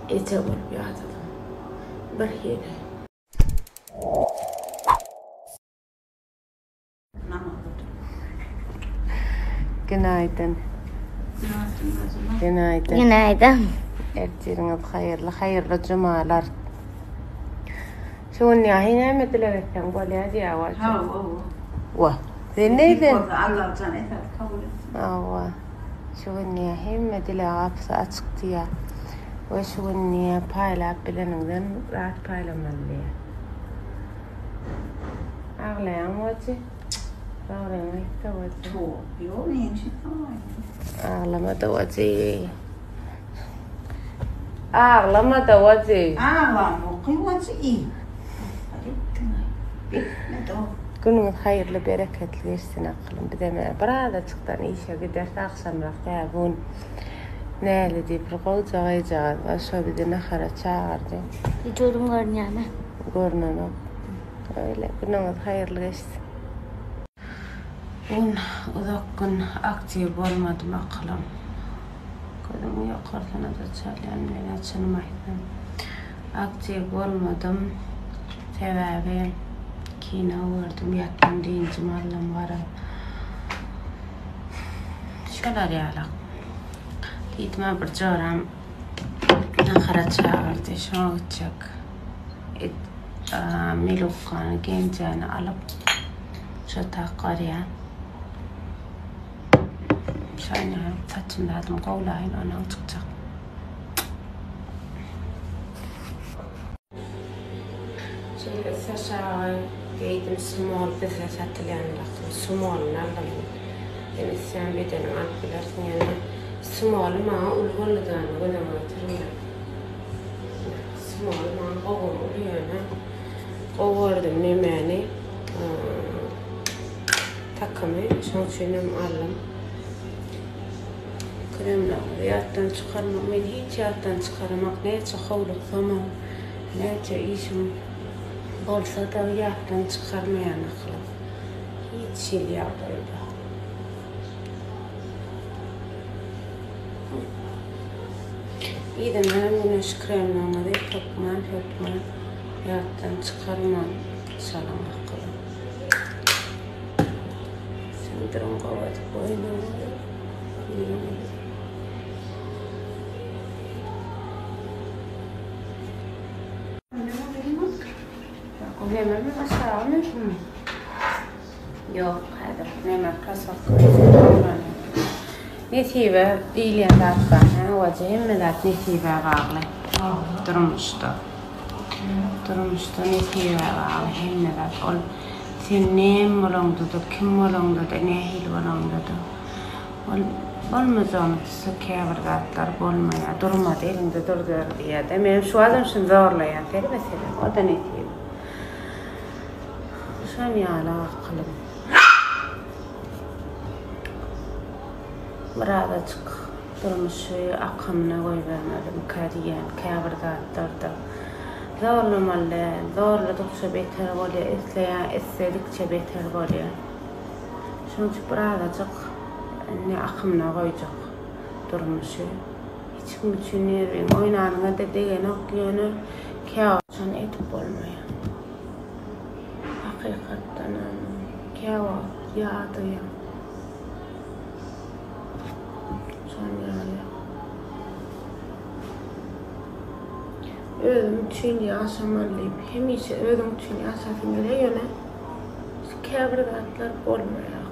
يتول بيعتض برهينه. Günaydın. Günaydın. Günaydın. Ertiğiniz hayırlı, hayırlı cumalar. Şunun ya hine mi dilerekten böyle hadi ya var. Vah. Sen neydin? Allah can eter kabul etsin. Vah. Şunun ya hine dilekapsa açıktı ya. Ve şunun ya payla bilenimden rahat paylamalı ya. Ağlayan vacı. Ağlayan ayıkta vacı. Yok neyinci tamam. Ağlama da vacı. Ağlama da vacı. Ağlama kıyvacı iyi. Bitmedi o. Gününüz hayırlı, bereketli geçsin aklım. Bir de ben bıradıktan işe giderse akşamrak ya bugün neyli deyip koyacağız. Aşağı bir de nahara çağırdı. Vücudum görünüyor mu? Görünen o. Öyle gününüz hayırlı geçsin. Ben uzak gün aktif olmadım aklım. Gözümü yukarıdan da çalıyan beni açılmaydım. Aktif olmadım. Sebebi kina vurdum yattım deyince malım var. Şöyle yalak. Gitme bir coram. Nahara çağırdı. Şuna gidecek. Melukkanı genceni alıp şu takarıya. Şöyle saçımda adım kovlayın ona çıkacak. Şöyle saçağı giydim small bize satılayan laktım. Small'ın aldım. Yani sen bir tane alıp bilersin yani. Small ma ulgoldan golama tırmıyor. Small ma kovam oluyor yani. Kovardım nemeni. Takımı şançınım aldım. Kremle hayattan çıkarmak, ben hiç hayattan çıkarmak neyse havluk zaman, neyse işim olsa da hayattan çıkarmayan aklım. Hiç şey yapıyordu. İyiden hem güneş kremle de topman, hayattan çıkarman salam aklım. Sendrom kavadı boynu. Hemen mi aşağı mı? Yok, hadi. Hemen kasap koyacağım. Nesibe değilim zaten. Vacihim mi zaten nesibe bağlı. Durmuştu nesibe bağlı. Hem mi zaten. Sen neyim olundu, kim olundu, nehil olundu. Olmazam kâvırdatlar bolmaya durmadı elinde durdur diye de benim şu adam için zorlayan tek mesele o da ne diyeyim şan yağla aklım burada çık durmuş akımına koy vermedim kadiyen kâvırdatlar zorlamalı zorladıkça beter oluyor istedikçe beter oluyor şunun burada çık ne akımına koyacak durmuşu. Hiç düşünüyorum. Oynanma dediğin okyanı kâvçan etip olmaya. Hakikaten kâva yağdı ya. Son yani. Özüm için yaşamalıyım. Hem ise özüm için yaşatım bile yöne. Kâvırdatlar olmaya.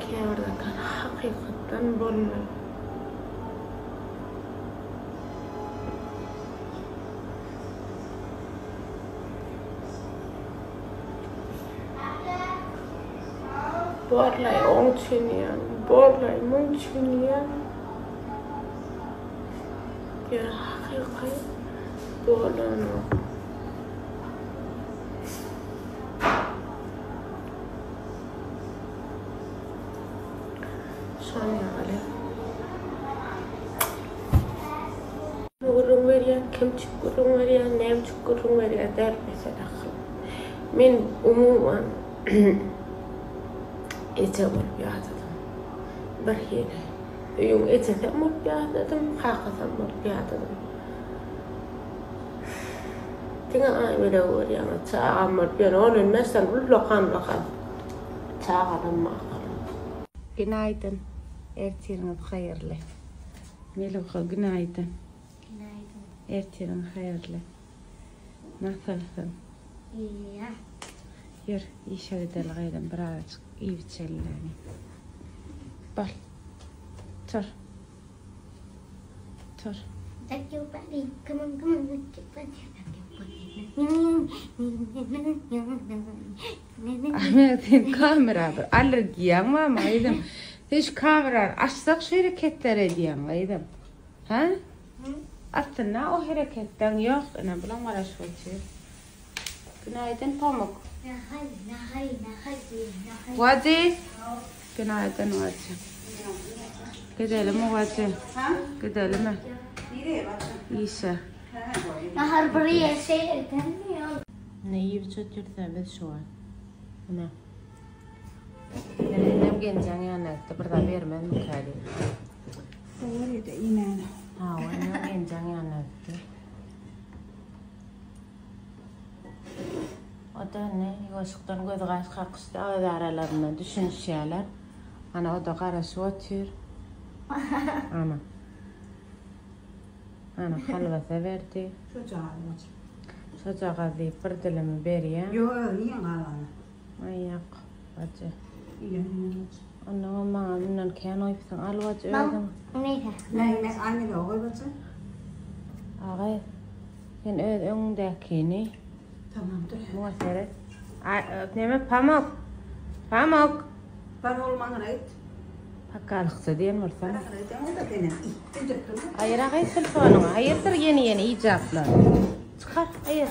Kâvırdatlar hakikaten bolmaya. Borlay onçuniyan, borlay munçuniyan. Ya hakikat bolano. Şan yağlı. Gurung veriyan, kim gurung veriyan, nem gurung veriyan der mesela. Men umuman يتول بيعتض برهينه Yok ecete mutbiya dedim, hakikaten mutbiya dedim. Tinggal ada orang yang cakap mutbiya, orang Indonesia dulu lokan. Cakap makan. Günaydın. Ertiğiniz hayırlı. Melika günaydın. Günaydın. Ertiğiniz hayırlı. Nasılsın? İyi ya. Yürü, işe gidelim birazcık iyi çellerini. Bak. Tur. Tur. Tak coba di, come on, cepat. Ahmet'in kameradır. Alerjiyen var mı aydım? Hiç kamera açsak şu hareketler ediyen aydım. Ha? Aslında o hareketten yok. Ne bulan var aşkım. Günaydın Pamuk. Vazi. Günaydın Vazi. Gidelim mi Vazi? Gidelim mi? Nereye bacım? İyisi. Nahar buraya şey edemiyor. Ne yiyip çötürtemiz şu an. Ne? Benim gençen yanakta burada vermem mükemmel. Oraya da inan. Ha, benim gençen yanakta. O da ne? Yosuktan göz kaç kakıştı. O da aralarına düşünüşüyorlar. Ana o da karası otur. Ana. Ana halvası verdi. Çocuğa bacım. Çocuğa deyip bir dilimi veriyor. Yok niye kalanı? Ayak. Bacı. İyi. Anam bana bundan kendi oypsan al bacı Mam, öldüm. ne? Anne de oy bacım. Ağay. Sen öndekini. Tamam dur. Muhaseret. Neme pamuk. Pamuk. Ben olmanı ait. Pakalıksa diyen varsan. Ben o da benim. Hayır ağay sılfanına. Hayırdır yeni icaplar. Çıkar hayır.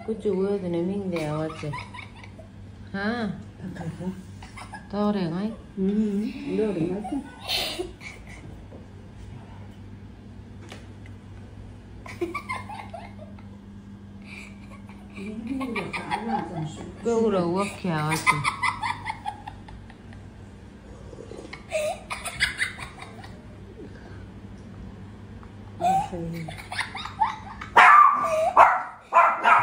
Kucu ödüne min de avacı. Ha. Doğru ay. Doğru mu? Google work ya avacı.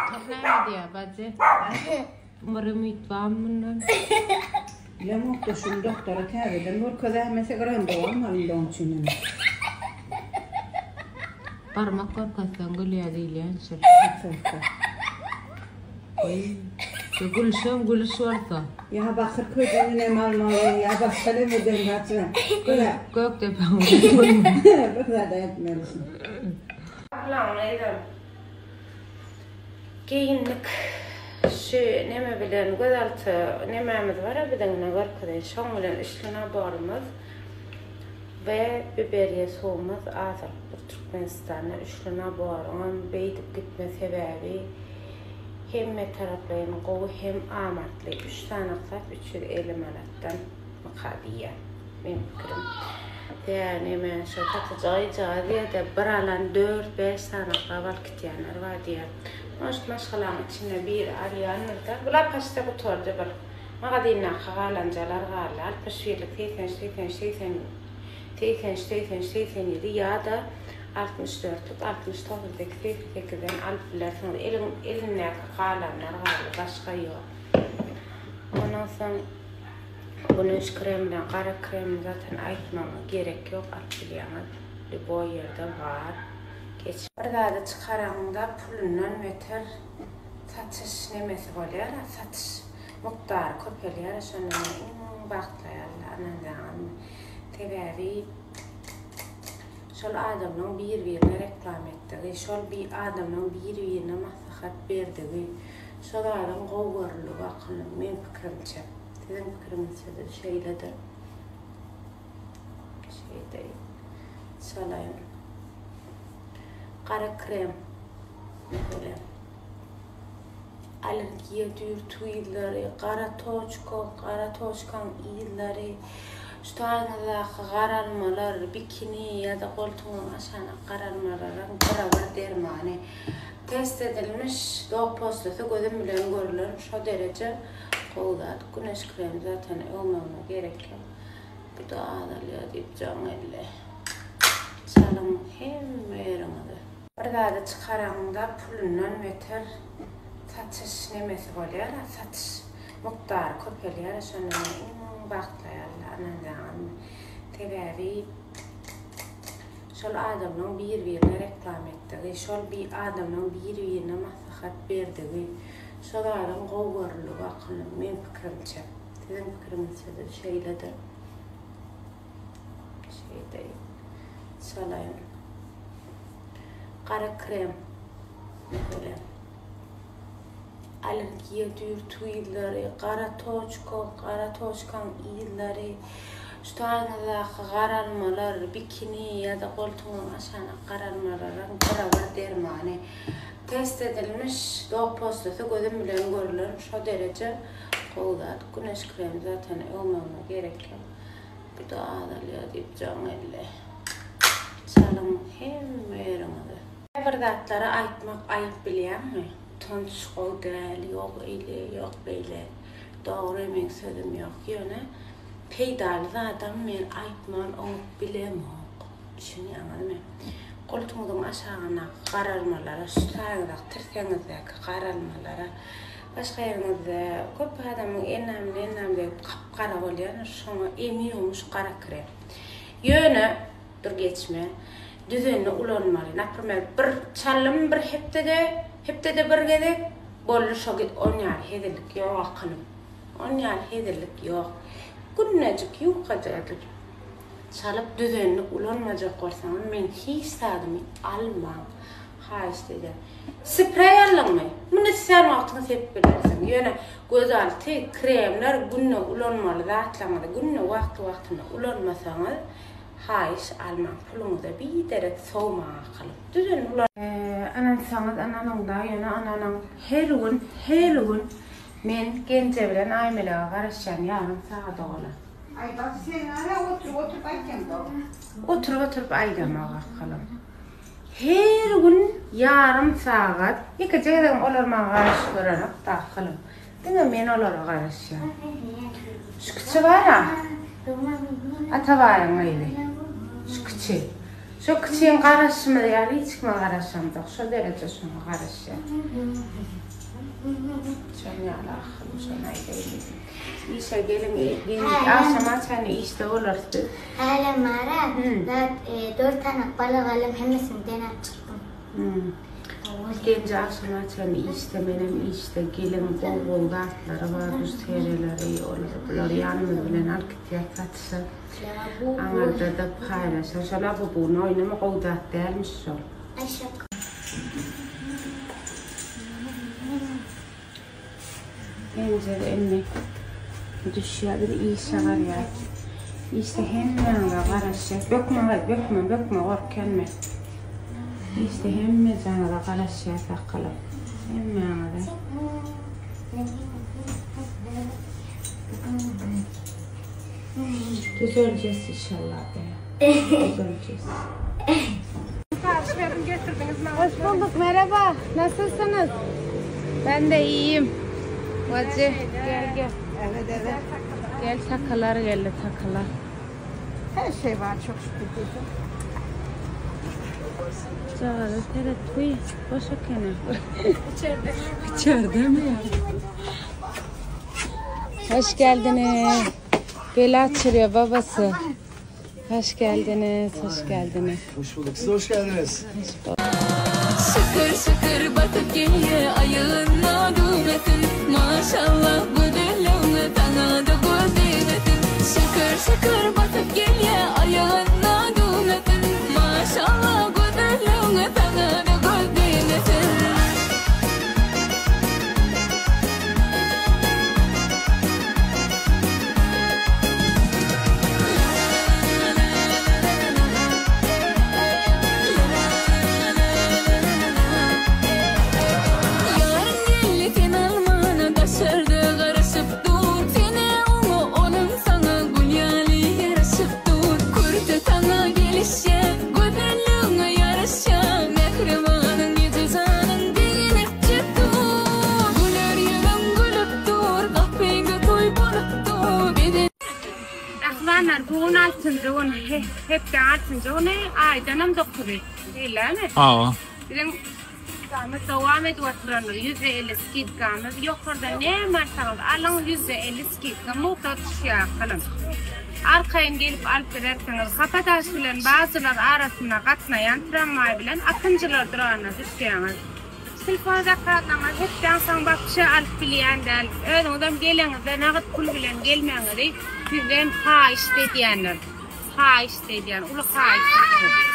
Toplama diye bacı. Umarım itbamından. Lemok da şunu doktora teveden vur kadar mesela randevu almalıyım için. Parmak korkastan gülüyor değil yani. Gülüşüyorsa. Ya bakır köyden ne mal ya bak kalem eden hatırla. Göktepe. Bu kadar da etmelisin. Planlaydım. Giyinlik. Şu neme bilen gözaltı nememiz var. Bir de ne görkeden şon bilen işlerine bağırmaz. Ve biberiye soğumaz. Azar bir Türkmenistan'da işlerine bağırmaz. Beydip gitme sebebi hem taraflayın qovu hem amartlı. 3 tane kısat 350 manattan mukadiye. Benim fikrim. Yani ben şu katıcığı diye de bir alan 4-5 tane kaval kitiyanlar var diye. Maşkalan içinde bir arayanlar da. Bunlar paşta kutordu bir. Mağadina xalancalar ağırlar. Paşviyelik 87 ya da 64-69'daki 8'den alplar sonra eline xalanlar ağırlar. Başka yok. Ondan sonra güneş kremden, kara krem zaten aytmama gerek yok. Alpiliyana bu yerde var. Geç. Bir daha da çıkarağında pulundan meter satış nemesi oluyor. Satış miktarı köpeliyor. Sonra baklayarlar. Anandan tebevi şol adamın bir reklam ettiği, şol bir adamın bir maslahat verdiği, şol adam qoğurlu bakılın. Men fikrimçe. Sizin fikrimizce de şeyledir. Şeyde salayım. Kara krem. Böyle. Alerjiye dürtü illeri, kara toçkan illeri, şu tanıdaki kararmalar, bikini ya da koltuğun aşağına kararmaların beraber dermani test edilmiş doğu postası gözüm bilen görülür. Şu derece qoğulat. Güneş kremi zaten olmama gerek yok. Bir daha da deyip can elle. Çalım hem yerine. Bir daha da çıkarağında pulundan meter satış nemesi oluyor. Satış miktarı köpeliyor. Sonra baklayarlar. Anadağın tedavi. Şol adamın bir-birine reklam ettiği, şol bir adamın bir-birine maslahat berdiği, şol adam qowgarlygy akıllı, men pikirimçe. Sizin pikirimizde de şeyledir. Şeyde salayın. Qara krem. Böyle. Alergiye dürtüyleri, qara toçkan iyilleri, şu tane qaralmalar, bikini ya da koltuğun aşağına qaralmaların beraber dermanı test edilmiş, doğu postası gözüm bilen görülür. Şu derece qoğudat, güneş kremi zaten olmama gerek yok. Bir daha da deyip can elle. Çalım hem yerine. Bir zatları aytmak ayıp bilen mi? Tonç qoğu değil, yok öyle, yok böyle. Doğru emin sözüm yok. Yöne peydalı adam men aytman onu bilemok. Şunu anladın mı? Koltuğumuzun aşağına qaralmalara, şu tağıdaq tirseňizdäki qaralmalara, başka yerinizde köp adamın enamli kapkara bolýan, şoňa emiyormuş qara krem. Yöne dur geçme. Düzenli ulanmaly. Naprimер, bir çalım bir hepdede bir gedek bolly şo git 10 ýar hedirlik ýok akylym. 10 ýar hedirlik ýok. Günnejik ýukajadyk. Çalıp düzenli ulanmajak bolsaňyz men hiç sadymy almam. Haýyş dedi. Sprey alňmy? Muny sen wagtyňy sepip bilersiň. Ýöne gözalty kremler günne ulanmaly zatlaňyz. Günne wagty-wagtyna ulanmasaňyz haýyş almam. Puluňyza bir derek sowma akylyp. Düzenli ulan. Anansaňyz ananyňda ýöne ananyň her gün men gence bilen aýmelaga garaşýan ýarym saat ola. Ay bak sen ara oturup aytken da. Oturup aýdamaga kalym. Her gün yarım saat ikide olarmaga garaşyp görerak takalym. Diňe men olara garaşýan. Şu kiçi bara. Atabaýyň aýdy. Şu kiçi. Şu kiçiň garaşymy ýa hiç kime garaşamdyk. Şu derece şoňa garaşýan. Şoňa şoňa aýdy. İşe gelin akşama sen işte olurdu. Hala mara, 4 tane balık alıp hemisinden çıktım. Gence akşama sen işte benim işte gelin bol dağıtları var, üsteleri olur yanımız bilen arkadaşlar satışa. Anlarda da paylaşır. Şöyle bunu oynama qowdat dermiş şol. Aşağı. Gence de emmi düşüyor iyi şagar ya. İşte hemen garaşacak. Bökme korkenme. İşte hemen sana garaşacak bakalım. Hemen de. Düzeleceğiz inşallah be. Düzeleceğiz. Hoş bulduk, merhaba. Nasılsınız? Ben de iyiyim. Hacı gel. Evet. Gel takılar geldi takılar. Her şey var çok şükür. Çağırdı teret kuy. Boşa kene. İçeride mi ya? Hoş geldiniz. Bela açırıyor babası. Hoş geldiniz. Hoş bulduk. Siz hoş geldiniz. Şıkır batıp geliyor ayağına dumetin. Maşallah bu dilleme bana da gözlemetin. Şıkır batıp geliyor ayağına dumetin. Maşallah bu dilleme bana da gözlemetin. Doğun hep dağıtın. Doğun aydanım doktoru. Değil mi? Aa. Bizim kâmet devam ediyor oturanlar. %50 skit kâmet. Yukarıda ne marsanız alın %50 skit. Muhtaç şey kalın. Arkayın gelip alıp vererseniz kapataş bilen bazılar arasına katmayan tramvay bilen akıncılar durağına düşüyorsunuz. Silfada karatlanlar hepten san bakışı alıp bileyen de öyle adam geleniz de nağıt pul bilen gelmeyenler de sizden ha işte diyenler. Ha işte diyen. Ulu ha işte.